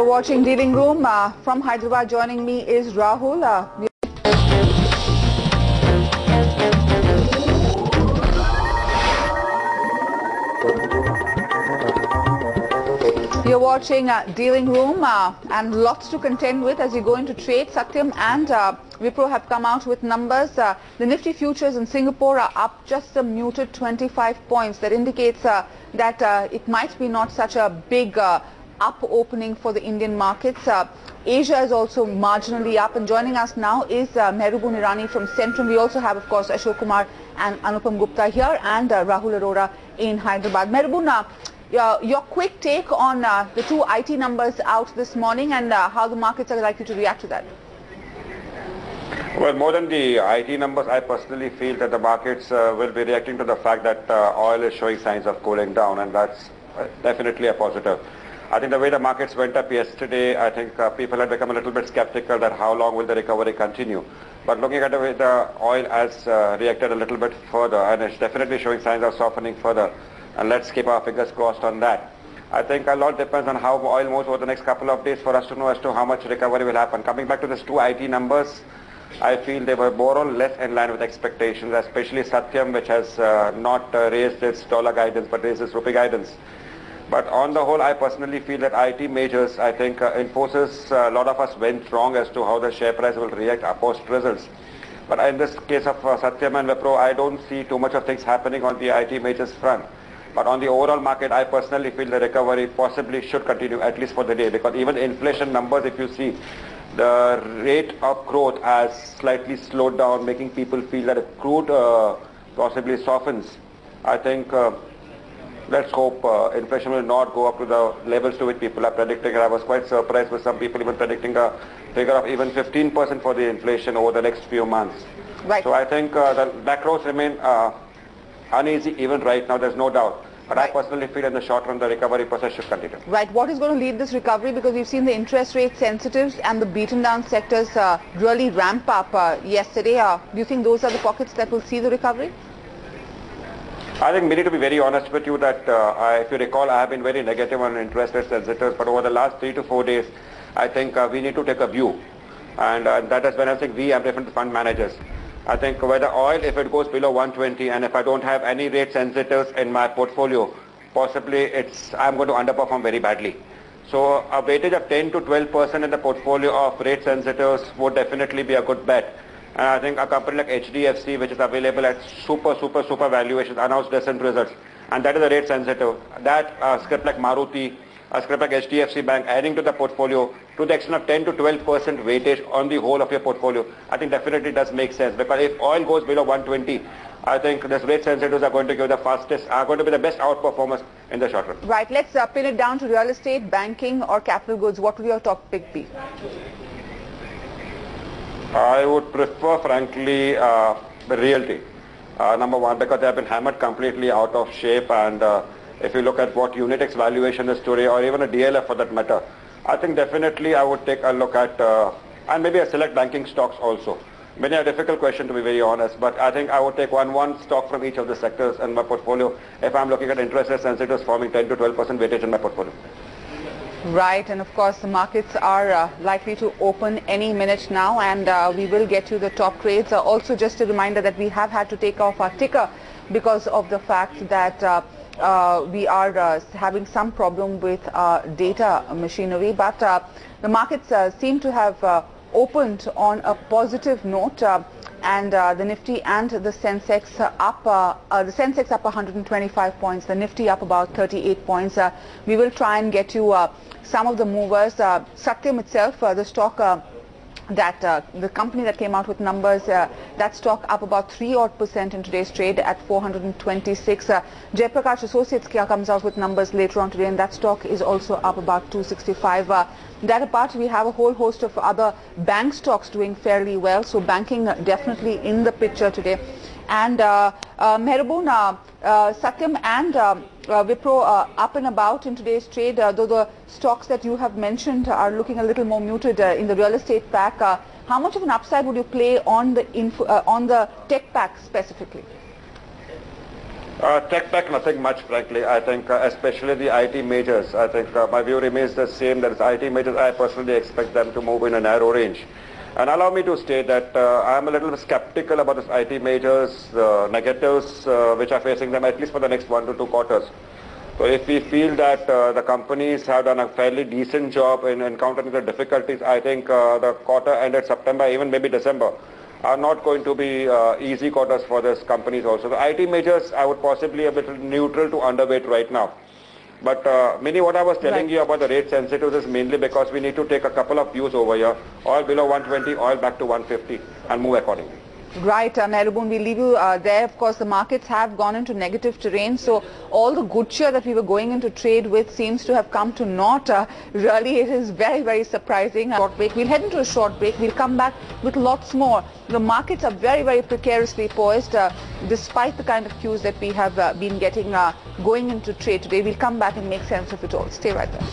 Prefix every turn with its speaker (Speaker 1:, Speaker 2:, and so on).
Speaker 1: watching Dealing Room from Hyderabad. Joining me is Rahul. You're watching Dealing Room and lots to contend with as you go into trade. Satyam and Wipro have come out with numbers. The Nifty futures in Singapore are up just a muted 25 points. That indicates that it might be not such a big up opening for the Indian markets. Asia is also marginally up, and joining us now is Mehraboon Irani from Centrum. We also have, of course, Ashok Kumar and Anupam Gupta here, and Rahul Arora in Hyderabad. Mehraboon, your quick take on the two IT numbers out this morning and how the markets are likely to react to that.
Speaker 2: Well, more than the IT numbers, I personally feel that the markets will be reacting to the fact that oil is showing signs of cooling down, and that's definitely a positive. I think the way the markets went up yesterday, I think people had become a little bit skeptical that how long will the recovery continue. But looking at the way the oil has reacted a little bit further, and it's definitely showing signs of softening further, and let's keep our fingers crossed on that. I think a lot depends on how oil moves over the next couple of days for us to know as to how much recovery will happen. Coming back to these two IT numbers, I feel they were more or less in line with expectations, especially Satyam, which has not raised its dollar guidance but raised its rupee guidance. But on the whole, I personally feel that IT majors, I think Infosys, a lot of us went wrong as to how the share price will react post results. But in this case of Satyam and Wipro, I don't see too much of things happening on the IT majors front. But on the overall market, I personally feel the recovery possibly should continue, at least for the day, because even inflation numbers, if you see, the rate of growth has slightly slowed down, making people feel that if crude possibly softens, I think let's hope inflation will not go up to the levels to which people are predicting. I was quite surprised with some people even predicting a figure of even 15% for the inflation over the next few months.
Speaker 1: Right.
Speaker 2: So I think the macros remain uneasy even right now, there's no doubt. But right. I personally feel in the short run the recovery process should continue.
Speaker 1: Right. What is going to lead this recovery? Because we've seen the interest rate sensitives and the beaten down sectors really ramp up yesterday. Do you think those are the pockets that will see the recovery?
Speaker 2: I think we need to be very honest with you that if you recall, I have been very negative on interest rate sensitives, but over the last 3 to 4 days, I think we need to take a view. And that is when I think I'm referring to fund managers. I think whether oil, if it goes below 120, and if I don't have any rate sensitives in my portfolio, possibly I'm going to underperform very badly. So a weightage of 10 to 12% in the portfolio of rate sensitives would definitely be a good bet. And I think a company like HDFC, which is available at super valuations, announced decent results, and that is a rate sensitive. That script like Maruti, a script like HDFC Bank, adding to the portfolio to the extent of 10 to 12% weightage on the whole of your portfolio, I think definitely does make sense. Because if oil goes below 120, I think these rate sensitives are going to give are going to be the best outperformers in the short run.
Speaker 1: Right. Let's pin it down to real estate, banking, or capital goods. What would your top pick be?
Speaker 2: I would prefer, frankly, realty. Number one, because they have been hammered completely out of shape, and if you look at what Unitex valuation is today, or even a DLF for that matter, I think definitely I would take a look at, and maybe a select banking stocks also. Very a difficult question to be very honest, but I think I would take one stock from each of the sectors in my portfolio if I'm looking at interest rate sensitives forming 10 to 12% weightage in my portfolio.
Speaker 1: Right, and of course the markets are likely to open any minute now, and we will get you the top trades. Also just a reminder that we have had to take off our ticker because of the fact that we are having some problem with our data machinery, but the markets seem to have opened on a positive note, and the Nifty and the Sensex up, the Sensex up 125 points, the Nifty up about 38 points. We will try and get you some of the movers. Satyam itself, the stock the company that came out with numbers, that stock up about 3% in today's trade at 426. Jaiprakash Associates comes out with numbers later on today, and that stock is also up about 265. That apart, we have a whole host of other bank stocks doing fairly well, so banking definitely in the picture today. And Mehraboon, Satyam and Wipro up and about in today's trade, though the stocks that you have mentioned are looking a little more muted in the real estate pack. How much of an upside would you play on the tech pack specifically?
Speaker 2: Tech back, nothing much, frankly. I think especially the IT majors, I think my view remains the same, that IT majors, I personally expect them to move in a narrow range. And allow me to state that I'm a little skeptical about this IT majors, negatives which are facing them at least for the next 1 to 2 quarters. So if we feel that the companies have done a fairly decent job in encountering the difficulties, I think the quarter ended September, even maybe December, are not going to be easy quarters for these companies also. The IT majors, I would possibly a bit neutral to underweight right now. But Mini, what I was telling you about the rate sensitive is mainly because we need to take a couple of views over here. Oil below 120, oil back to 150 and move accordingly.
Speaker 1: Right, Mehraboon, we'll leave you there. Of course, the markets have gone into negative terrain, so all the good cheer that we were going into trade with seems to have come to naught. Really, it is very, very surprising. Short break. We'll head into a short break. We'll come back with lots more. The markets are very, very precariously poised, despite the kind of cues that we have been getting going into trade today. We'll come back and make sense of it all. Stay right there.